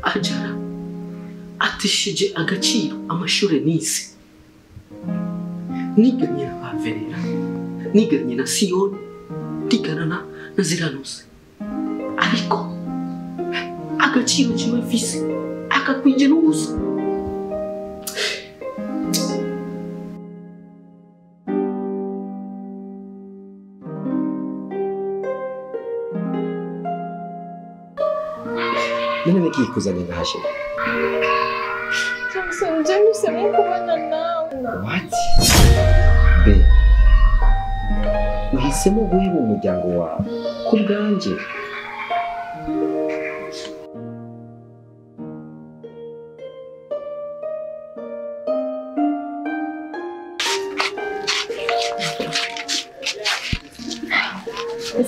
ajara atishije agaciro amashure nise niganye na baverera niganye na Siyoni ndigana na Ziranose ariko agaciro kimwe mfise akakwije n'ubusa none nikikuzanye ngashe Jackson James kubana nawe. What? Be uhisemo guhera umuryango wawe ku bwanje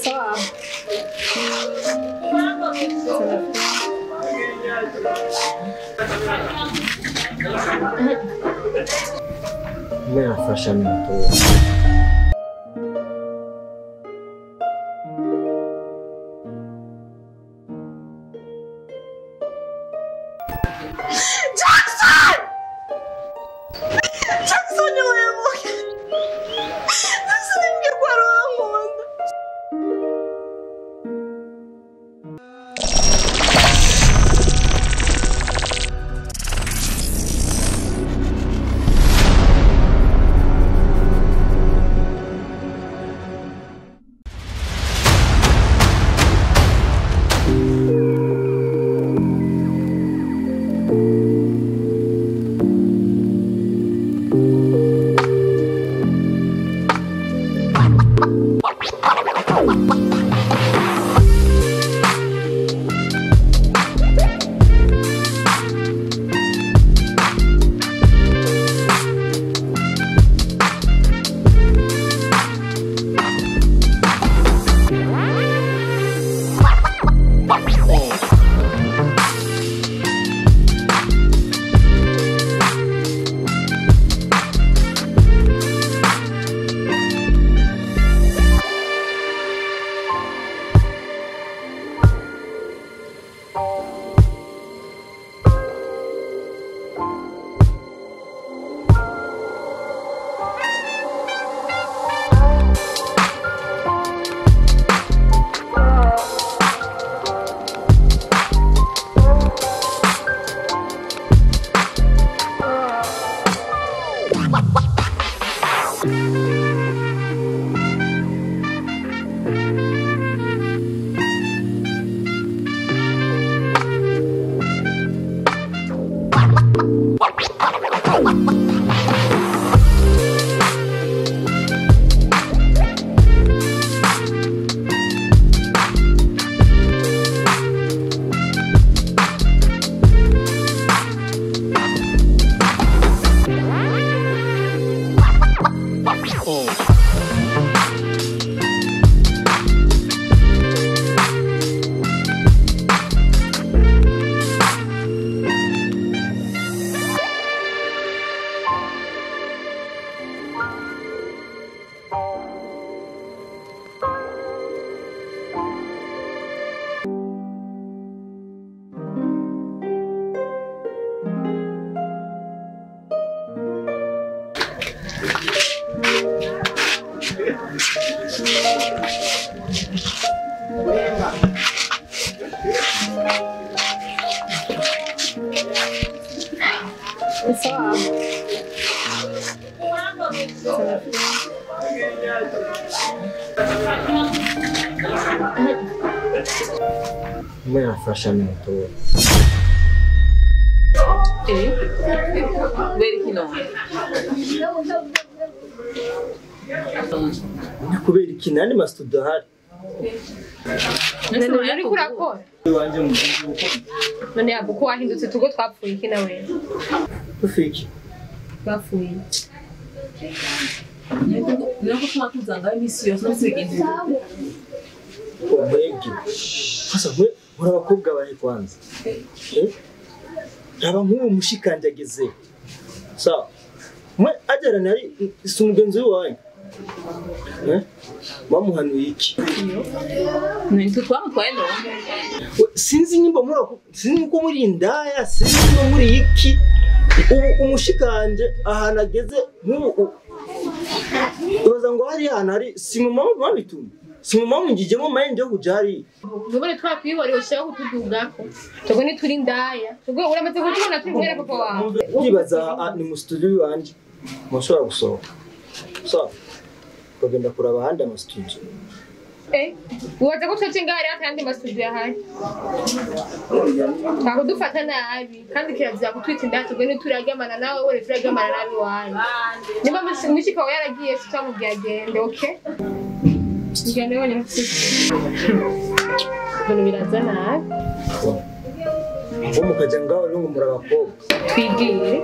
Sawa. Nafasha mtu Jackson! Jackson ni wewe. Sasa ningekuwa roho wangu. Sawa. nafasha mtu Very kino. nakubera ikinani mastudio hari None ari kurakora. wanje mu gihugu None abuko wahindutse tugo twapfuye iki nawe. ufiki Bapfuye. Nako twakuzanga imisi yose nsigenze. Mwebwe sasa muri abakobwa bahe kwanza aba nk'uwo mushikanje ageze sawa mwe agerana ari sumugenzi wanyu Bamuhanuye iki? Nitwe twamutwaye none. Sinzi nyimba sinzi ko muri indaya, sinzi ko muri iki. Ubu umushikanje ahantu ageze nk'ubu ubaza ngo hari ahantu hari simuma babitumye. Simuma mungijemo mayindi yo kujari. Nubone twakwihoreye ushaka kutudugako. Tugwe ni turi indaya. Tugwe uramaze kutubona turi kumwe na papa wawe. Uribaza ni mu studio wanje. Mushobora gusohoka. So, kugenda kuraba ahandi ama studio. Uwaza ko twace ngari akandi masudio ahari. Akudufata nabi kandi kirazira kutwita indaya tugwe ni turagamana nawe wore turagamana nabi wanyu. Niba mushika wawe yaragiye tutamubwiye agende, okay? Ngende wone mfite. Bino biraza nabi. Ngo mukaja ngaho rero ngo murabakobwa. Twigire.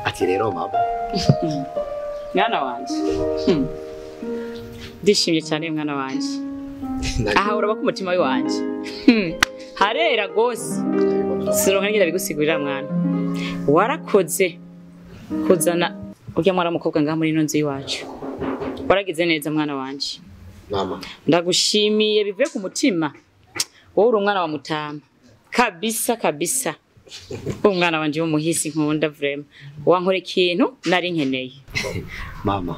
Ati rero mama. Mwana wanje. Ndishimye cyane mwana wanje. Aha uraba ku mutima wanje. Harera gose. Sironka ngira bigusigurira mwana. Warakoze kuzana urya mwana mukobwa ngaha muri ino nzu iwacu. Waragize neza mwana wanje. Mama. Ndagushimiye bivuye ku mutima. Wowe uri umwana wa Mutama. Kabisa kabisa. Umwana wanje w'umuhisi nkunda vraiment. Wankore ikintu nari nkeneye. Mama.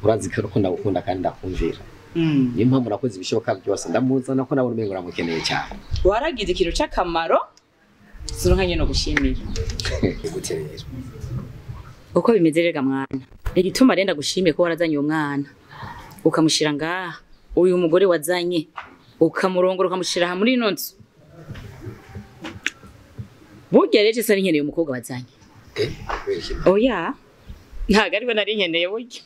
Urazi ko ukunda gukunda kandi ndakumvira. Niyo mpamvu nakoze ibishoboka byose ndamuzana ko nabona umengo uramukeneye cyane. Waragize ikintu cy'akamaro. Sironka nyene no gushimira. Guterera. Uko bimeze rega mwana. Igituma renda gushimiye ko warazanye uwo mwana. Ukamushira ngaha. Uyu mugore wazanye. Ukamurongora ukamushira ha muri ino nzu. Burya rero se nkeneye umukobwa wazanye. Oya. Ntago ari we nari nkeneye burya.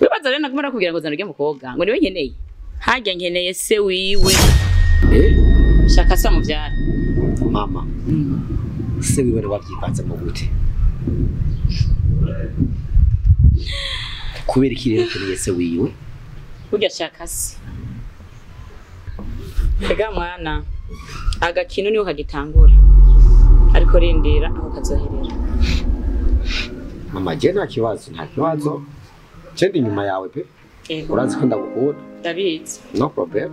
Wibaza rero nakumara kugira ngo zanurye umukobwa ngo niwe nkeneye. Hajya nkeneye se wiwe. Shaka sa muvyara. Mama. Se wiwe wabyipanze mu gute? Kubera iki rero nkeneye se wiwe? Burya shaka se. Ega mwana. Agakino niho kagitangura. Ariko rindira aho kazoherera. Mama je nta kibazo. Cendi nyuma yawe pe. Urazi ko ndagukunda. David. No problem.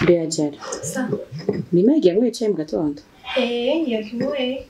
Beajara. Sa. Mima yagiye mu yicaye mu gatondo. Yakimuye.